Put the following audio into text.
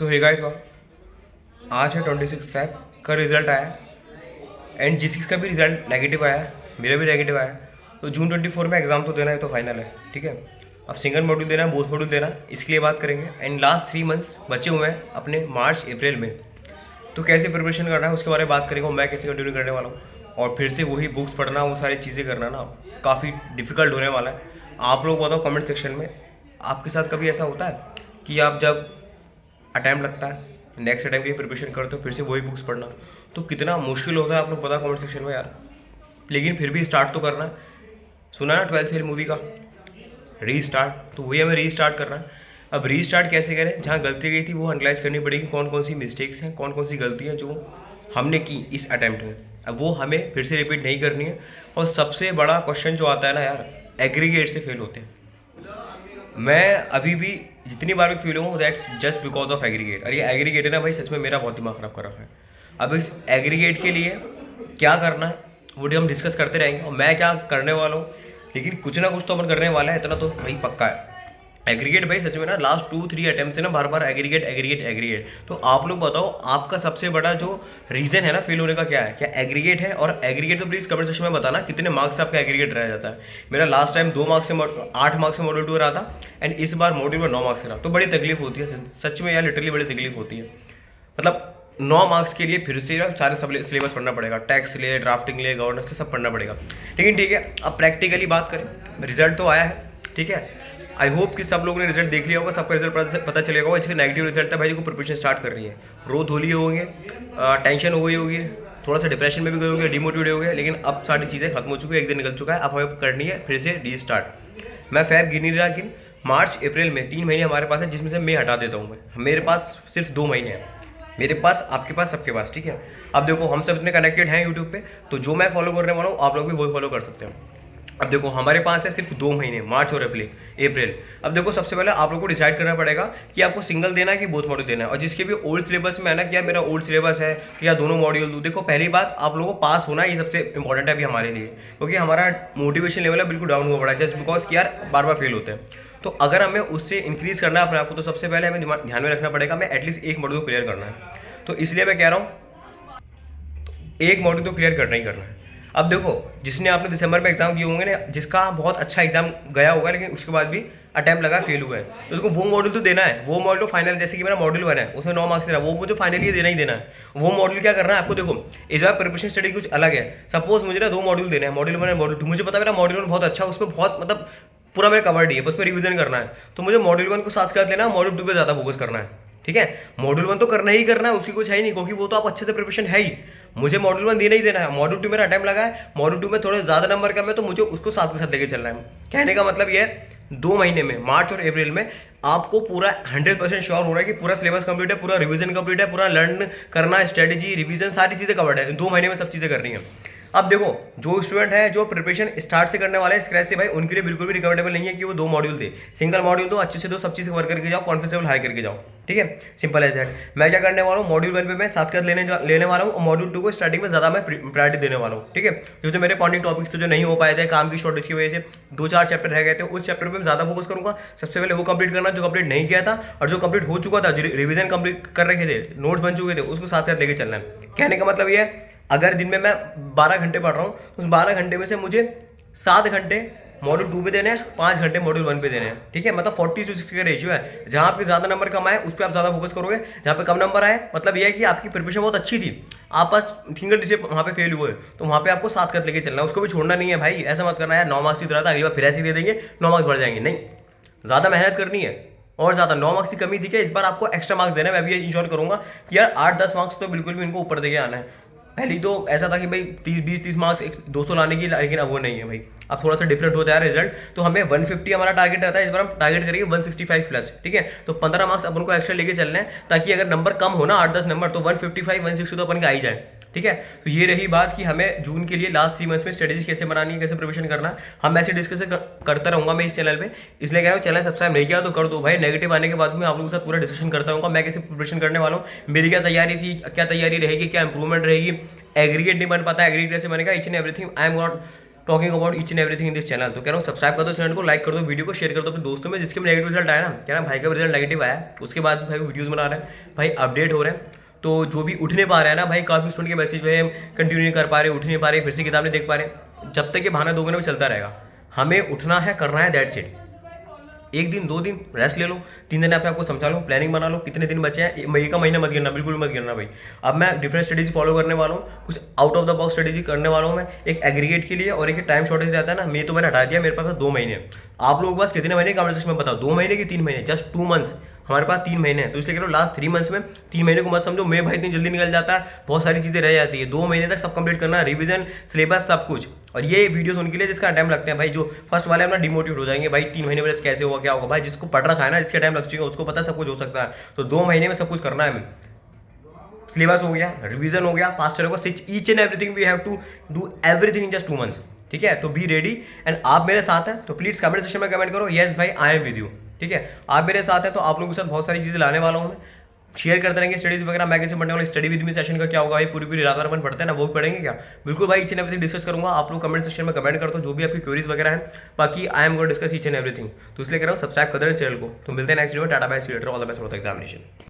सो hey guys, आज है 26 fab का रिज़ल्ट आया एंड G6 का भी रिज़ल्ट नेगेटिव आया, मेरा भी नेगेटिव आया। तो जून 24 में एग्ज़ाम तो देना है, तो फाइनल है, ठीक है। अब सिंगल मॉड्यूल देना है, बोथ मॉड्यूल देना है, इसके लिए बात करेंगे। एंड लास्ट 3 मंथ्स बचे हुए हैं अपने मार्च अप्रैल में, तो कैसे प्रिपरेशन करना है उसके बारे में बात करेंगे। मैं कैसे कंटिन्यू करने वाला हूँ और फिर से वही बुक्स पढ़ना, वो सारी चीज़ें करना ना काफ़ी डिफ़िकल्ट होने वाला है। आप लोग बताओ कमेंट सेक्शन में, आपके साथ कभी ऐसा होता है कि आप जब अटैम्प्ट लगता है, नेक्स्ट अटैम्प्ट की प्रिपरेशन करते हो, फिर से वही बुक्स पढ़ना, तो कितना मुश्किल होता है आप लोग पता कमेंट सेक्शन में यार। लेकिन फिर भी स्टार्ट तो करना है। सुना ना 12th फेल मूवी का रीस्टार्ट, तो वही हमें रीस्टार्ट करना है। अब रीस्टार्ट कैसे करें, जहाँ गलती गई थी वो एनालाइज करनी पड़ेगी, कौन कौन सी मिस्टेक्स हैं, कौन कौन सी गलतियाँ जो हमने की इस अटैम्प्ट में, अब वो हमें फिर से रिपीट नहीं करनी है। और सबसे बड़ा क्वेश्चन जो आता है ना यार, एग्रीगेट से फेल होते हैं। मैं अभी भी जितनी बार भी फील हूँ that's just because of aggregate. और ये एग्रीगेट है ना भाई, सच में मेरा बहुत दिमाग खराब कर रखा है। अब इस एग्रीगेट के लिए क्या करना है वो हम डिस्कस करते रहेंगे, और मैं क्या करने वाला हूँ, लेकिन कुछ ना कुछ तो अपन करने वाला है, इतना तो भाई पक्का है। एग्रीगेट भाई सच में ना लास्ट 2-3 अटेम्प्ट से ना बार बार एग्रीगेट एग्रीगेट एग्रीगेट। तो आप लोग बताओ आपका सबसे बड़ा जो रीज़न है ना फेल होने का क्या है, क्या एग्रीगेट है? और एग्रीगेट तो प्लीज़ कमेंट सेक्शन में बताना कितने मार्क्स से आपका एग्रीगेट रह जाता है। मेरा लास्ट टाइम 2 मार्क्स से 8 मार्क्स से मॉड्यूल 2 रहा था, एंड इस बार मॉड्यूल में 9 मार्क्स से रहा। तो बड़ी तकलीफ होती है सच में यार, लिटरली बड़ी तकलीफ होती है। मतलब 9 मार्क्स के लिए फिर से सारे सिलेबस पढ़ना पड़ेगा, टैक्स ले, ड्राफ्टिंग ले, गवर्नेंस से सब पढ़ना पड़ेगा। लेकिन ठीक है, अब प्रैक्टिकली बात करें, रिजल्ट तो आया है, ठीक है। आई होप कि सब लोगों ने रिजल्ट देख लिया होगा, सबका रिजल्ट पता चलेगा होगा। इसका नेगेटिव रिजल्ट है भाई, को प्रिपरेशन स्टार्ट कर रही है, रो धोली होंगे, टेंशन हो गई होगी, थोड़ा सा डिप्रेशन में भी गए होंगे, डिमोटिवेट हो गए। लेकिन अब सारी चीज़ें खत्म हो चुकी है, एक दिन निकल चुका है, अब हमें करनी है फिर से रीस्टार्ट। मैं फैब गिन नहीं रहा, लेकिन मार्च अप्रैल में 3 महीने हमारे पास है, जिसमें से मैं हटा देता हूँ। मैं मेरे पास सिर्फ 2 महीने हैं, मेरे पास, आपके पास, सबके पास, ठीक है। अब देखो हम सब इतने कनेक्टेड हैं यूट्यूब पे, तो जो मैं फॉलो करने वाला हूँ आप लोग भी वही फॉलो कर सकते हो। अब देखो हमारे पास है सिर्फ 2 महीने, मार्च और अप्रैल। अब देखो सबसे पहले आप लोग को डिसाइड करना पड़ेगा कि आपको सिंगल देना है कि बोथ मॉड्यूल देना है। और जिसके भी ओल्ड सिलेबस में है ना, क्या मेरा ओल्ड सिलेबस है कि या दोनों मॉड्यूल दूँ। देखो पहली बात, आप लोगों को पास होना ये सबसे इंपॉर्टेंट है अभी हमारे लिए, क्योंकि हमारा मोटिवेशन लेवल है बिल्कुल डाउन हुआ पड़ा है, जस्ट बिकॉज कि यार बार बार फेल होते हैं। तो अगर हमें उससे इंक्रीज करना है अपने आपको, तो सबसे पहले हमें ध्यान में रखना पड़ेगा हमें एटलीस्ट एक मॉड्यूल क्लियर करना है। तो इसलिए मैं कह रहा हूँ एक मॉड्यूल तो क्लियर करना ही करना है। अब देखो जिसने आपने दिसंबर में एग्जाम दिए होंगे ना, जिसका बहुत अच्छा एग्जाम गया होगा, लेकिन उसके बाद भी अटैम्प्ट लगा फेल हुआ है, तो उसको वो मॉड्यूल तो देना है। वो मॉड्यूल फाइनल, जैसे कि मेरा मॉड्यूल 1 है, उसमें 9 मार्क्स रहा, वो मुझे फाइनली देना ही देना है। वो मॉड्यूल क्या करना है आपको, देखो इस बार प्रिपरेशन स्टडी कुछ अलग है। सपोज मुझे ना 2 मॉड्यूल देना है, मॉड्यूल 1 और मॉड्यूल 2। मुझे पता है मेरा मॉड्यूल 1 बहुत अच्छा है, उसमें बहुत मतलब पूरा मेरा कवर्ड ही है, बस में रिवीजन करना है। तो मुझे मॉड्यूल 1 को साथ कर लेना, मॉड्यूल 2 पे ज़्यादा फोकस करना है, ठीक है। मॉड्यूल 1 तो करना ही करना है, उसकी कुछ है ही नहीं, क्योंकि वो तो आप अच्छे से प्रिपरेशन है ही। मुझे मॉड्यूल 1 देना ही देना है। मॉड्यूल 2 मेरा अटैम्प्ट लगा है, मॉड्यूल 2 में थोड़े ज़्यादा नंबर कम है, तो मुझे उसको साथ के साथ लेके चलना है। कहने का मतलब ये है 2 महीने में, मार्च और अप्रैल में, आपको पूरा 100% श्योर हो रहा है कि पूरा सिलेबस कंप्लीट है, पूरा रिवीजन कंप्लीट है, पूरा लर्न करना, स्ट्रेटेजी, रिवीजन, सारी चीज़ें कवर्ड है। 2 महीने में सब चीज़ें करनी है। अब देखो जो स्टूडेंट है जो प्रिपरेशन स्टार्ट से करने वाले हैं स्क्रैच से, भाई उनके लिए बिल्कुल भी रिकमेंडेबल नहीं है कि वो 2 मॉड्यूल दे। सिंगल मॉड्यूल दो, अच्छे से दो, सब चीज़ वर्क करके जाओ, कॉन्फिडेंस लेवल हाई करके जाओ, ठीक है। Simple as that. मैं क्या करने वाला हूँ, मॉड्यूल 1 पे मैं साथ कर लेने वाला हूँ, और मॉड्यूल 2 को स्टार्टिंग में ज़्यादा मैं प्रायोरिटी देने वाला हूँ, ठीक है। जो मेरे पॉइंटिंग टॉपिक्स थे जो नहीं हो पाए थे काम की शॉर्टेज की वजह से, 2-4 चैप्टर रह गए थे, उस चैप्टर पर मैं ज़्यादा फोकस करूँगा। सबसे पहले वो कंप्लीट करना जो कंप्लीट नहीं किया था, और जो कंप्लीट हो चुका था, जो रिवीजन कंप्लीट कर रखे थे, नोट्स बन चुके थे, उसको साथ साथ लेके चलना है। कहने का मतलब ये है, अगर दिन में मैं 12 घंटे पढ़ रहा हूँ, तो उस 12 घंटे में से मुझे 7 घंटे मॉड्यूल 2 पे देने हैं, 5 घंटे मॉड्यूल 1 पे देने हैं, ठीक है। मतलब 40:60 का रेशियो है। जहाँ आपके ज़्यादा नंबर कम आए उस पर आप ज़्यादा फोकस करोगे, जहाँ पे कम नंबर आए मतलब ये है कि आपकी प्रिपरेशन बहुत अच्छी थी, आप बस सिंगल डिजिट वहाँ पे फेल हुए, तो वहाँ पे आपको 7 कर लेके चलना है, उसको भी छोड़ना नहीं है भाई। ऐसा मत करना यार 9 मार्क्स की तरह था, अगली बार फिर ऐसे ही दे देंगे, 9 मार्क्स बढ़ जाएंगे, नहीं, ज़्यादा मेहनत करनी है। और ज़्यादा 9 मार्क्स की कमी थी क्या, इस बार आपको एक्स्ट्रा मार्क्स देना है। मैं भी ये इंश्योर करूँगा कि यार 8-10 मार्क्स तो बिल्कुल भी इनको ऊपर देके आना है। पहले तो ऐसा था कि भाई 20-30 मार्क्स 200 लाने की, लेकिन अब वो नहीं है भाई, अब थोड़ा सा डिफरेंट होता है रिजल्ट। तो हमें 150 हमारा टारगेट रहता है, इस बार हम टारगेट करेंगे 165 प्लस, ठीक है। तो 15 मार्क्स अपन को एक्स्ट्रा लेके चलना है, ताकि अगर नंबर कम हो ना 8-10 नंबर, तो 155-160 तो अपन का आ ही जाए, ठीक है। तो ये रही बात कि हमें जून के लिए लास्ट 3 मंथ्स में स्ट्रेटेजी कैसे बनानी है, कैसे प्रिपरेशन करना है। हम ऐसे डिस्कस करता रहूँगा मैं इस चैनल पे, इसलिए कह रहा हूँ चैनल सब्सक्राइब नहीं किया तो कर दो भाई। नेगेटिव आने के बाद में आप लोगों के साथ पूरा डिस्कशन करता हूँ मैं कैसे प्रिपरेशन करने वाला हूँ, मेरी क्या तैयारी थी, क्या तैयारी रहेगी, क्या इंप्रूवमेंट रहेगी। एग्रीगेट नहीं बन पाता, एग्रीगेट कैसे बनेगा, each and everything I am not talking about each and everything in this channel. तो कह रहा हूँ सब्सक्राइब कर दो चैनल को, लाइक कर दो, वीडियो को शेयर कर दो अपने दोस्तों में जिसके में नेगेटिव रिजल्ट आया ना, कह रहा भाई का रिजल्ट नेगेटिव आया, उसके बाद भाई वीडियोस बना रहे हैं, भाई अपडेट हो रहे हैं। तो जो भी उठ नहीं पा रहा है ना भाई, काफ़ी स्टूडेंट के मैसेज में कंटिन्यू नहीं कर पा रहे, उठ नहीं पा रहे, फिर से किताब नहीं देख पा रहे, जब तक ये बहाना दोगे ना भी चलता रहेगा। हमें उठना है, करना है, दैट्स इट। एक दिन 2 दिन रेस्ट ले लो, 3 दिन अपने आपको समझा लो, प्लानिंग बना लो, कितने दिन बचे हैं, मई का महीना मत गिरना, बिल्कुल मत गिरना भाई। अब मैं डिफरेंट स्ट्रेटेजी फॉलो करने वाला हूँ, कुछ out of the box strategy करने वाला हूँ मैं, एक एग्रीगेट के लिए और एक टाइम शॉर्टेज रहता है ना, मैं तो मैंने हटा दिया, मेरे पास 2 महीने। आप लोगों के पास कितने महीने कमेंट सेक्शन में बताओ, 2 महीने कि 3 महीने, जस्ट 2 मंथ्स। हमारे पास 3 महीने हैं, तो इसलिए कह रहा लास्ट 3 मंथ्स में 3 महीने को मत समझो मैं भाई इतनी जल्दी निकल जाता है, बहुत सारी चीज़ें रह जाती है। 2 महीने तक सब कंप्लीट करना, रिवीजन, सिलेबस, सब कुछ। और ये वीडियोस उनके लिए जिसका टाइम लगते हैं भाई, जो फर्स्ट वाले अपना डिमोटिवेट हो जाएंगे भाई, 3 महीने में कैसे होगा, क्या होगा भाई, जिसको पढ़ रखा है ना, जिसका टाइम लग चुका है, उसको पता सब कुछ हो सकता है। तो 2 महीने में सब कुछ करना है। सिलेबस हो गया, रिवीजन हो गया, पास्ट होगा, each and everything we have to do everything in just 2 months. ठीक है, तो बी रेडी। एंड आप मेरे साथ हैं तो प्लीज़ कमेंट सेक्शन में कमेंट करो, यस भाई आई एम विद यू। ठीक है, आप मेरे साथ हैं तो आप लोगों के साथ बहुत सारी चीज़ें लाने वाला हूँ मैं, शेयर करते रहेंगे स्टडीज वगैरह। मैं कैसे पढ़ने वाला, स्टडी विद मी सेशन का क्या होगा भाई, पूरी रात अपन पढ़ते हैं ना, वो भी पढ़ेंगे क्या, बिल्कुल भाई ईच एंड एवरीथिंग डिस्कस करूंगा। आप लोग कमेंट सेक्शन में कमेंट कर दो जो भी आपकी क्वेरीज वगैरह हैं, बाकी I am going to discuss each and everything. तो इसलिए कह रहा हूँ सब्सक्राइब कर देना चैनल को। तो मिलते हैं नेक्स्ट वीडियो में, tata bye, see you later, all the best for the examination.